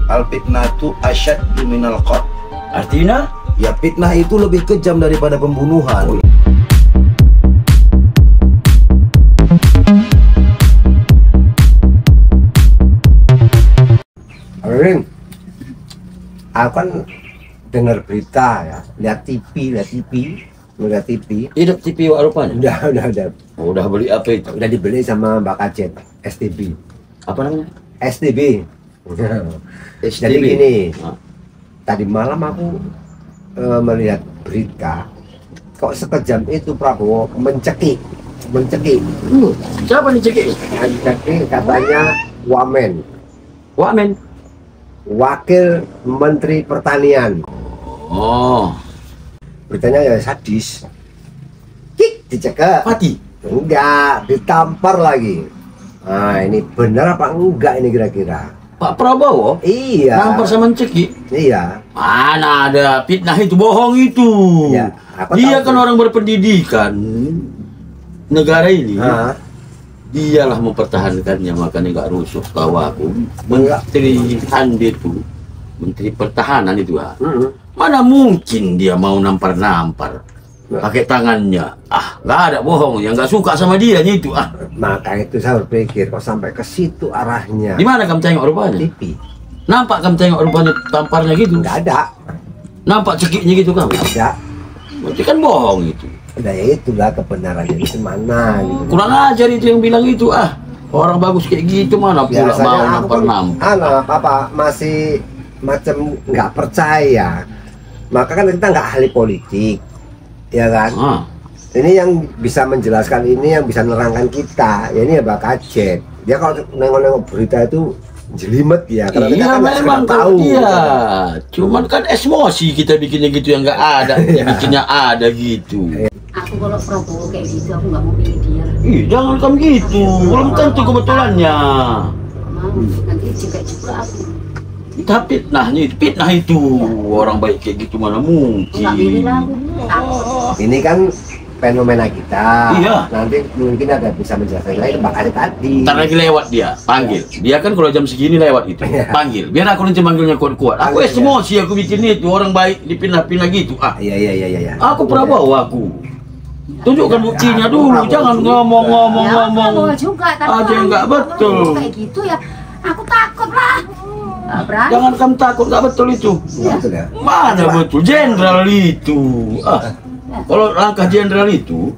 Al-fitnatu asyaddu minal qatl. Artinya? Ya, fitnah itu lebih kejam daripada pembunuhan. Ring, aku kan dengar berita ya, lihat TV. Hidup TV wak rupanya? Udah. Oh, udah beli apa itu? Udah dibeli sama Mbak Kajet, STB. Apa namanya? STB. Jadi STB. gini, tadi malam aku melihat berita, kok sekejam itu Prabowo mencekik. Siapa nih cekik? Mencekik katanya Wamen, Wamen. Wakil Menteri Pertanian. Oh, Beritanya ya sadis. Kik, dicekek. mati. Enggak, ditampar lagi. Nah, ini benar apa enggak ini kira-kira? Pak Prabowo? Iya. Nampar sama cekik? Iya. Mana ada, fitnah itu, bohong itu. Ya, aku Dia tahu kan tuh. orang berpendidikan. Negara ini, Hah? dialah mempertahankannya, makanya nggak rusuh. Tahu aku, Enggak. Menteri Andi itu, Menteri Pertahanan itu, Mm-mm. mana mungkin dia mau nampar-nampar Nah. pakai tangannya? Nggak ada, bohong. Yang nggak suka sama dia itu. Maka itu saya berpikir kok sampai ke situ arahnya. Di mana kamu tengok rupanya? TV. Nampak kamu tengok rupanya tamparnya gitu? Enggak ada. Nampak cekiknya gitu kamu? Ada. Berarti kan bohong itu. Udah ya itulah kebenarannya itu mana gitu. Kurang ajar itu yang bilang itu. Orang bagus kayak gitu mana pula Biasanya mau aku nampar-nampar. apa masih macam nggak percaya. Maka kan kita nggak ahli politik, ya kan? Ini yang bisa menjelaskan ini, yang bisa nerangkan kita. Ya ini ya Mbak Kajet. Dia kalau nengok-nengok berita itu jelimet ya. Karena kita Iya kan nggak memang tahu. tahu dia. Gitu kan. Cuman kan emosi kita bikinnya gitu yang nggak ada, dia bikinnya ada gitu. Aku kalau Prabowo kayak gitu aku nggak mau pilih dia. Ih, jangan kamu gitu. Belum tentu kebetulannya. Mau nanti juga aku Tapi fitnah itu orang baik kayak gitu mana nggak pilih mungkin. lah aku. Ini kan fenomena kita. Iya. Nanti mungkin ada bisa menjelaskan lagi Mbak Kajet tadi. Ntar lagi lewat dia, panggil. Dia kan kalau jam segini lewat itu, Iya. panggil. Biar aku nanti manggilnya kuat-kuat. Aku Panggil, emosi, aku bikin itu orang baik dipindah-pindah gitu. Iya. Aku Prabowo aku. Tunjukkan buktinya dulu, Prabowo jangan juga. ngomong-ngomong. Prabowo juga tapi Ada yang nggak kalau betul. kayak gitu ya aku takut lah. Nggak berani. Jangan kamu takut, nggak betul itu. Betul ya. Mana betul, jenderal itu. Kalau langkah jenderal itu,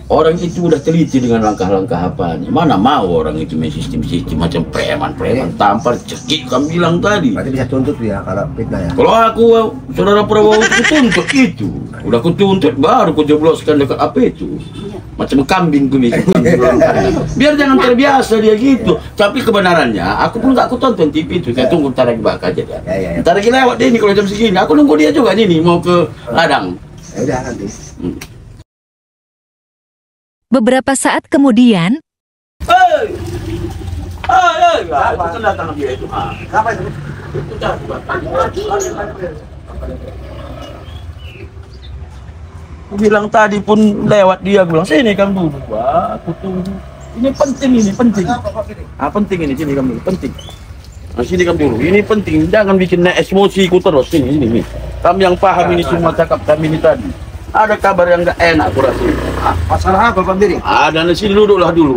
orang itu udah teliti dengan langkah-langkah apanya. Mana mau orang itu main sistem-sistem macam preman tampar cekik kamu bilang tadi. Berarti bisa tuntut ya kalau fitnah ya. Kalau aku, saudara Prabowo itu kutuntut itu. Udah kutuntut baru kujebloskan dekat apa itu. Macam kambing tuh bikin. Biar jangan terbiasa dia gitu. Tapi kebenarannya, aku pun nggak aku tonton TV itu. Saya tunggu ntar lagi bakal aja dia. Ya. Ntar lagi lewat dia ini kalau jam segini. Aku nunggu dia juga nih mau ke ladang. Ya udah nanti. Beberapa saat kemudian, Hei, itu kedatangan dia itu. Siapa itu? Itu cari. Aku bilang tadi pun lewat dia, aku bilang sini kamu dulu, aku tunggu. Ini penting. Penting ini, sini kamu dulu, penting. Sini kamu dulu, ini penting, jangan bikin emosiku terus, sini. Kamu yang paham ini semua cakap kami ini tadi. Ada kabar yang nggak enak aku rasa. Masalah apa Pak Biri? Ada, sini duduklah dulu.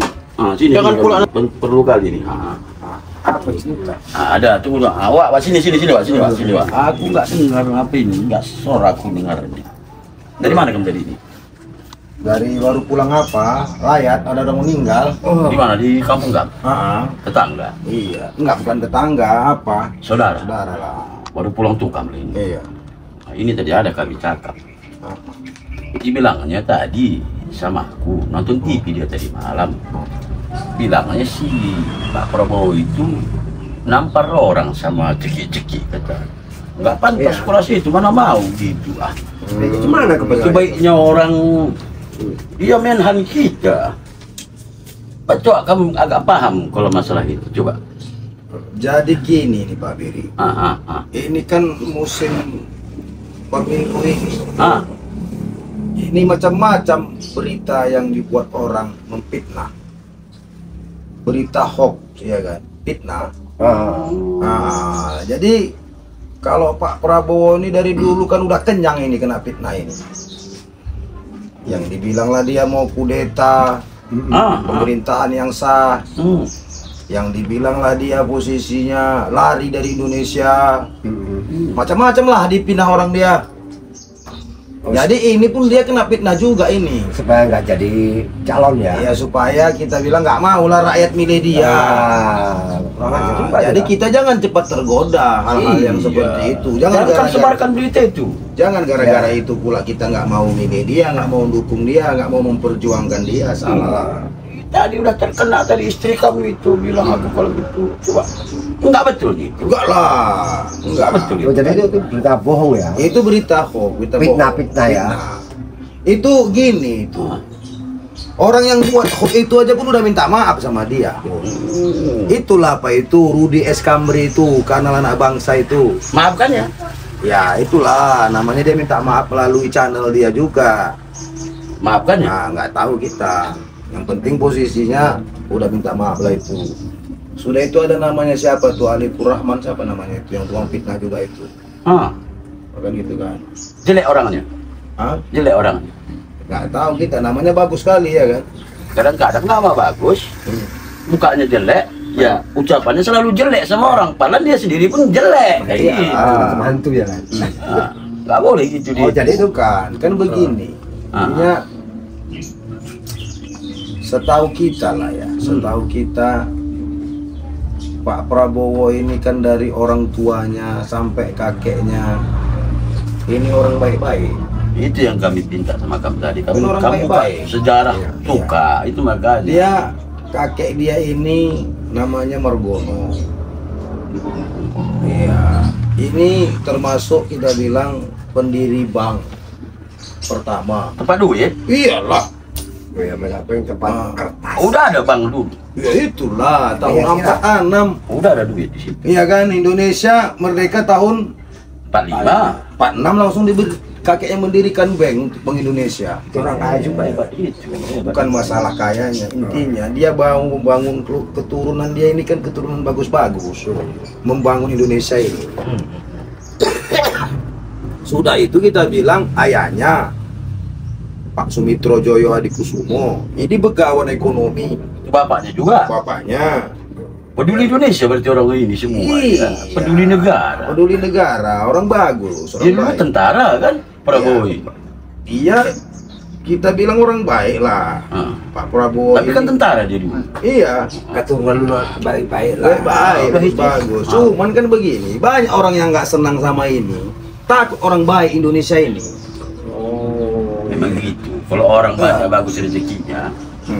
Sini. Jangan pula perlu kali ini. Ada, tunggu dong. Wak, sini, Wak. Aku nggak dengar apa ini, nggak suara aku dengarnya. Dari mana kamu tadi ini? Dari baru pulang apa? Layat ada orang meninggal. Di mana? Di kampung nggak? Tetangga. Iya. Enggak, bukan tetangga, apa? Saudara. Saudara lah. Baru pulang tuh kamu ini. Iya. Nah, ini tadi ada kami cakap. Dibilangnya tadi sama aku nonton TV dia tadi malam. Bilangnya si Pak Prabowo itu nampar orang sama cekik-cekik kata. Nggak pantas sekolah itu mana mau gitu Gimana kebetulan? Itu baiknya orang dia menhan kita. Coba kamu agak paham kalau masalah itu coba. Jadi gini nih Pak Biri. Ini Ini kan musim pemilu ini. Ini macam-macam berita yang dibuat orang memfitnah. Berita hoax, ya kan? Fitnah. Jadi kalau Pak Prabowo ini dari dulu kan udah kenyang ini kena fitnah ini. Yang dibilanglah dia mau kudeta, pemerintahan yang sah. Yang dibilanglah dia posisinya lari dari Indonesia. Macam-macam lah dipindah orang dia. Jadi ini pun dia kena fitnah juga ini. Supaya nggak jadi calon ya. Ya supaya kita bilang nggak mau lah rakyat milih dia. Jadi kita jangan cepat tergoda hal-hal yang seperti itu. Jangan sebarkan berita itu. Jangan gara-gara itu pula kita nggak mau milih dia, nggak mau dukung dia, nggak mau memperjuangkan dia. Salah. Tadi udah terkena tadi istri kamu itu bilang aku kalau gitu. Coba. Enggak betul gitu. Enggak lah. Enggak betul. Oh, jadi itu berita bohong ya? Itu berita hoax, berita fitnah ya. Itu gini itu. Orang yang buat hoax itu aja pun udah minta maaf sama dia. Itulah apa itu Rudi Eskamri itu, kanal anak bangsa itu. Maafkan ya? Ya itulah namanya, dia minta maaf melalui channel dia juga. Maafkan ya? Nah, nggak tahu kita. Yang penting posisinya udah minta maaf lah itu. Sudah itu ada namanya siapa tuh, Alipur Rahman siapa namanya itu yang tukang fitnah juga itu. Bukan gitu kan? Jelek orangnya. Jelek orangnya. Nggak tahu kita, namanya bagus sekali ya kan. Kadang-kadang nama bagus, mukanya jelek, ya ucapannya selalu jelek sama orang. Padahal dia sendiri pun jelek. Mantu ya kan. Nggak boleh gitu dia. Oh jadi itu kan begini. Artinya setahu kita lah ya, setahu kita Pak Prabowo ini kan dari orang tuanya sampai kakeknya ini orang baik-baik. Itu yang kami pinta sama kamu tadi. Kamu baik-baik. Sejarah suka itu makanya. Dia kakek dia ini namanya Margono. Iya, ini termasuk kita bilang pendiri bank pertama. Tempat duit? Iyalah. Ya, apa yang tempat kertas. Udah ada bank dulu. Ya itulah tahun 46. Udah ada duit di situ. Iya kan, Indonesia merdeka tahun 45. 46 langsung kakek yang mendirikan bank Indonesia. Orang kaya juga ya. Bukan masalah kayanya, intinya dia membangun keturunan dia ini kan keturunan bagus-bagus, membangun Indonesia ini. Sudah itu kita bilang ayahnya Pak Sumitro Joyo Hadikusumo ini begawan ekonomi. Bapaknya juga. Bapaknya peduli Indonesia berarti orang ini semua. Iya. Peduli negara. Peduli negara, orang bagus. Dia dulu tentara kan, Prabowo ini. Dia kita bilang orang baik lah, Pak Prabowo. Tapi kan tentara dia dulu. Iya. Keturunan baik-baik lah. Baik, bagus. Cuman kan begini, banyak orang yang nggak senang sama ini. Takut orang baik Indonesia ini. Memang gitu. Kalau orang banyak bagus rezekinya,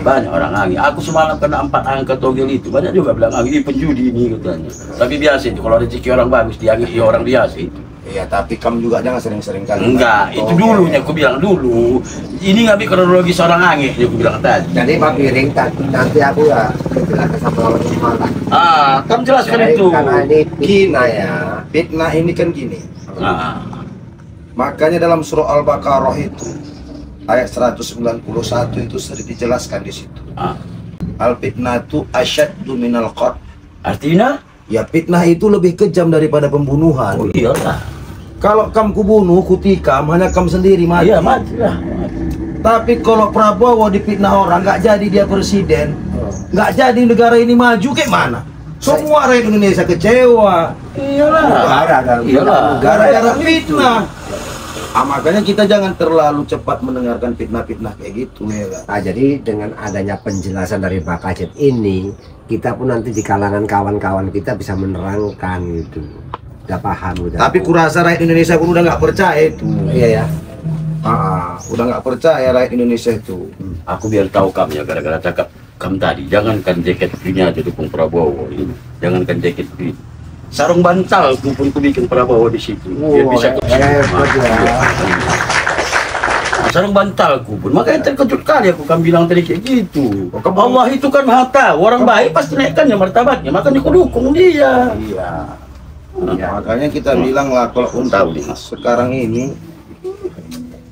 banyak orang angin. Aku semalam kena 4 angka togel itu, banyak juga bilang angin penjudi ini katanya. Tapi biasa itu kalau rezeki orang bagus diangin orang biasa itu. Iya, tapi kamu juga jangan sering-sering kali. Enggak, itu dulunya aku bilang dulu. Ini ngambil kronologi seorang angin, aku bilang tadi. Jadi Pak Piring nanti aku ya jelaskan sama lawan malam. Kamu jelaskan itu. Karena ini fitnah ya. Fitnah ini kan gini. Makanya dalam surah Al-Baqarah itu ayat 191 itu sering dijelaskan di situ. Al-fitnatu asyaddu minal qatl. Artinya? Ya fitnah itu lebih kejam daripada pembunuhan. Oh iyalah. Kalau kamu kubunuh, kutikam, hanya kamu sendiri mati. Iya mati lah. Tapi kalau Prabowo dipitnah orang, nggak jadi dia presiden, nggak jadi negara ini maju, kayak mana? Semua rakyat Indonesia kecewa. Iyalah. Gara-gara fitnah. Makanya kita jangan terlalu cepat mendengarkan fitnah-fitnah kayak gitu ya kan? Jadi dengan adanya penjelasan dari Pak Kacet ini, kita pun nanti di kalangan kawan-kawan kita bisa menerangkan gitu. Udah paham udah. Tapi kurasa rakyat Indonesia pun udah nggak percaya itu. Iya ya. Udah nggak percaya rakyat Indonesia itu. Aku biar tahu kamu ya gara-gara cakap kamu tadi. Jangankan jaket punya aja dukung Prabowo ini. Jangankan jaket ini. Sarung bantal pun ku bikin Prabowo di situ. Biar bisa sarung bantalku pun. Makanya terkejut kali aku kan bilang tadi kayak gitu. Allah itu kan maha tahu. Orang baik pasti naikkannya martabatnya. Makanya aku dukung dia. Iya. Makanya kita bilang lah kalau untuk sekarang ini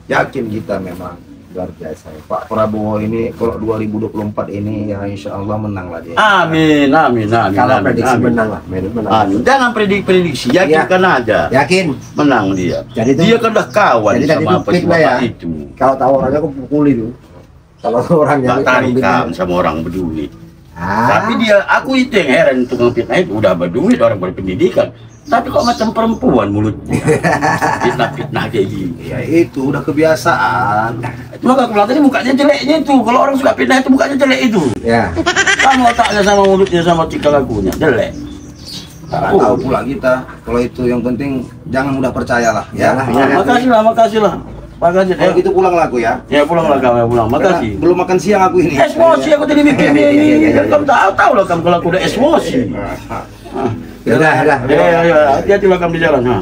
yakin kita memang Luar biasa. Pak Prabowo ini kalau 2024 ini ya insya Allah menang lah dia. Amin, amin, amin. Kalau amin, prediksi amin. menang lah, menang. Amin. Jangan prediksi, yakinkan aja. Yakin. Menang dia. Jadi itu- dia kan udah kawan jadi tadi sama itu fitnah pejuang ya. itu. Kalau tahu orangnya aku pukuli tuh. Kalau orangnya Nggak tarikan sama orang berduit. Ah, Tapi dia, aku itu yang heran tukang fitnah itu udah berduit, orang berpendidikan. Tapi kok macam perempuan mulutnya. Fitnah-fitnah kayak gini. Ya itu udah kebiasaan. Maka aku bilang tadi mukanya jeleknya itu. Kalau orang suka fitnah itu mukanya jelek itu. ya. Sama otaknya, sama mulutnya, sama tingkah lakunya. Jelek. Nggak tahu pula kita. Kalau itu yang penting jangan mudah percayalah ya. Iyalah. Makasih lah, makasih lah. Makasih. Kalau gitu pulang lah aku ya. Ya pulanglah kamu, pulang. Karena Makasih. belum makan siang aku ini. Emosi aku tadi bikin ini. Kamu tahu lah kamu kalau aku udah emosi. Ya udah. Ya, hati-hati lah kamu di jalan. Ha.